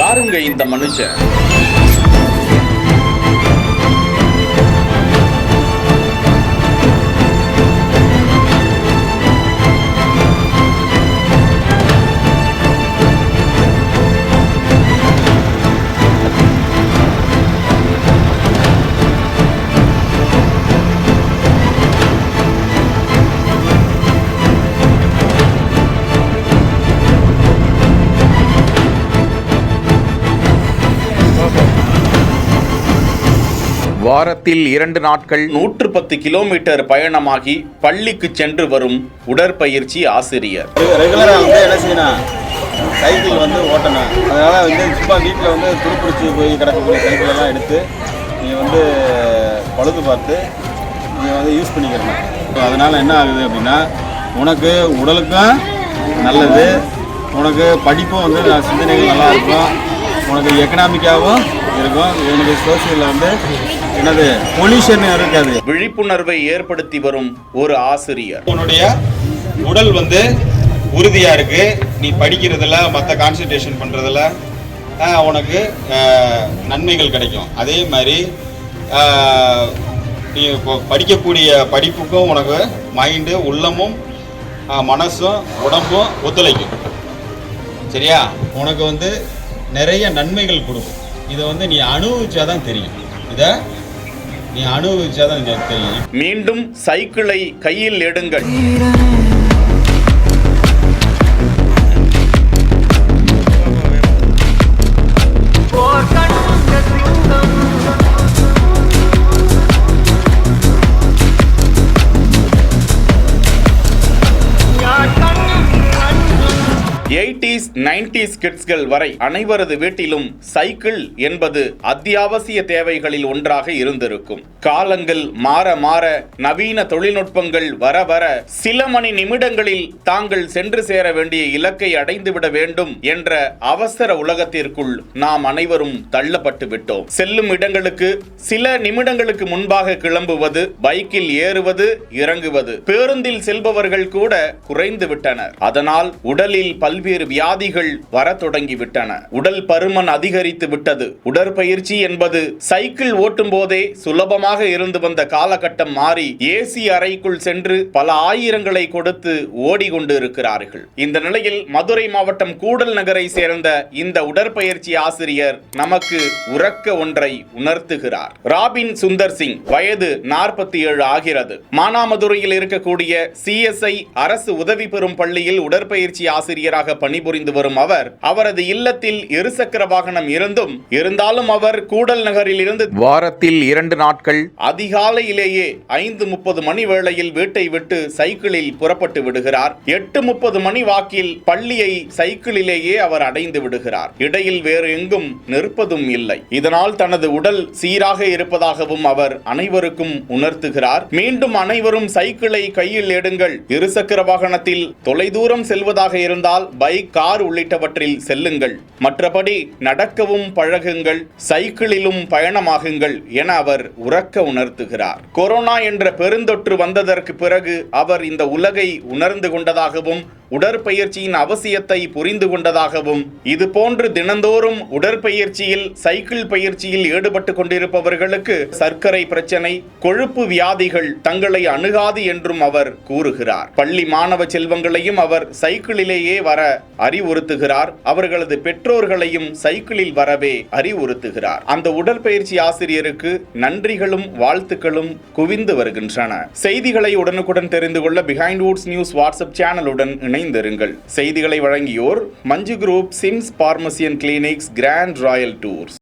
யாருங்க இந்த மனுஷன்? வாரத்தில் 2 நாட்கள் 110 கிலோமீட்டர் பயணமாகி பள்ளிக்கு சென்று வரும் உடற்பயிற்சி ஆசிரியர். ரெகுலரா என்ன செய்யணும், சைக்கிள் ஓட்டணும். அதனால சும்மா வீட்டில் துருப்பிடிச்சு போய் கிடக்கக்கூடிய சைக்கிள் எல்லாம் எடுத்து நீ பழுது பார்த்து நீ யூஸ் பண்ணிக்கிறணும். அதனால என்ன ஆகுது அப்படின்னா, உனக்கு உடலுக்கும் நல்லது, உனக்கு படிப்பும் சிந்தனைகள் நல்லா இருக்கும், உனக்கு எக்கனாமிக்காகவும் இருக்கும், உனக்கு சோசியலில் என்னது பொல்யூஷன் இருக்காது. விழிப்புணர்வை ஏற்படுத்தி வரும் ஒரு ஆசிரியர். உன்னுடைய உடல் உறுதியா இருக்கு, நீ படிக்கிறதுல மற்ற கான்சன்ட்ரேஷன் பண்றதுல உனக்கு நன்மைகள் கிடைக்கும். அதே மாதிரி நீ படிக்கக்கூடிய படிப்புக்கும் உனக்கு மைண்டு, உள்ளமும் மனசும் உடம்பும் ஒத்துழைக்கும். சரியா? உனக்கு நிறைய நன்மைகள் கொடுக்கும். இதை நீ அனுபவிச்சாதான் தெரியும். இதை நீ அனுபவிச்சாதான் தெரியும். மீண்டும் சைக்கிளை கையில் எடுங்கள். '80s 90s கிட்ஸ்கள் வரை அனைவரது வீட்டிலும் சைக்கிள் என்பது அத்தியாவசிய தேவைகளில் ஒன்றாக இருந்திருக்கும். காலங்கள் மாற மாற, நவீன தொழில்நுட்பங்கள் வர வர, சில மணி நிமிடங்களில் தாங்கள் சென்று சேர வேண்டிய இலக்கை அடைந்துவிட வேண்டும் என்ற அவசர உலகத்திற்குள் நாம் அனைவரும் தள்ளப்பட்டு விட்டோம். செல்லும் இடங்களுக்கு சில நிமிடங்களுக்கு முன்பாக கிளம்புவது, பைக்கில் ஏறுவது, இறங்குவது, பேருந்தில் செல்பவர்கள் கூட குறைந்து விட்டனர். அதனால் உடலில் பல்வேறு வியாதிகள் வர தொடங்கிவிட்டன. உடல் பருமன் அதிகரித்து விட்டது. உடற்பயிற்சி என்பது சைக்கிள் ஓட்டும் போதே சுலபமாக இருந்து வந்த காலகட்டம் மாறி ஏசி அறைக்குள் சென்று பல ஆயிரங்களை கொடுத்து ஓடிக்கொண்டு இருக்கிறார்கள். இந்த நிலையில் மதுரை மாவட்டம் கூடல் நகரை சேர்ந்த இந்த உடற்பயிற்சி ஆசிரியர் நமக்கு உறக்க ஒன்றை உணர்த்துகிறார். ராபின் சுந்தர் சிங், வயது 47 ஆகிறது. மானாமதுரையில் இருக்கக்கூடிய CSI அரசு உதவி பெறும் பள்ளியில் உடற்பயிற்சி ஆசிரியராக பணிபுரிந்து வரும் அவர், அவரது இல்லத்தில் இருசக்கர வாகனம் இருந்தாலும் அவர் கூடல் நகரில் இருந்து வாரத்தில் 2 நாட்கள் அதிகாலையிலேயே 5:30 மணி வேளையில் வீட்டை விட்டு சைக்கிளில் புறப்பட்டு விடுகிறார். 8:30 மணி வாக்கில் பள்ளியை சைக்கிளிலேயே அவர் அடைந்து விடுகிறார். இடையில் வேறு எங்கும் நிற்பதும் இல்லை. இதனால் தனது உடல் சீராக இருப்பதாகவும் அவர் அனைவருக்கும் உணர்த்துகிறார். மீண்டும் அனைவரும் சைக்கிளை கையில் எடுங்கள். இருசக்கர வாகனத்தில் தொலைதூரம் செல்வதாக இருந்தால் பைக், கார் உள்ளிட்டவற்றில் செல்லுங்கள். மற்றபடி நடக்கவும் பழகுங்கள், சைக்கிளிலும் பயணமாகுங்கள் என அவர் உறக்க உணர்த்துகிறார். கொரோனா என்ற பெருந்தொற்று வந்ததற்கு பிறகு அவர் இந்த உலகை உணர்ந்து கொண்டதாகவும், உடற்பயிற்சியின் அவசியத்தை புரிந்து கொண்டதாகவும், இது போன்று தினந்தோறும் உடற்பயிற்சியில், சைக்கிள் பயிற்சியில் ஈடுபட்டு கொண்டிருப்பவர்களுக்கு சர்க்கரை பிரச்சனை, கொழுப்பு வியாதிகள் தங்களை அணுகாது என்றும் அவர் கூறுகிறார். பள்ளி மாணவ செல்வங்களையும் அவர் சைக்கிளிலேயே வர அறிவுறுத்துகிறார். அவர்களது பெற்றோர்களையும் சைக்கிளில் வரவே அறிவுறுத்துகிறார். அந்த உடற்பயிற்சி ஆசிரியருக்கு நன்றிகளும் வாழ்த்துக்களும் குவிந்து வருகின்றன. செய்திகளை உடனுக்குடன் தெரிந்து கொள்ள பிஹைண்ட் வுட்ஸ் நியூஸ் வாட்ஸ்அப் சேனலுடன் இணைந்திருங்கள். செய்திகளை வழங்கியோர் Manju group, SIMS pharmacy and clinics, grand royal tours.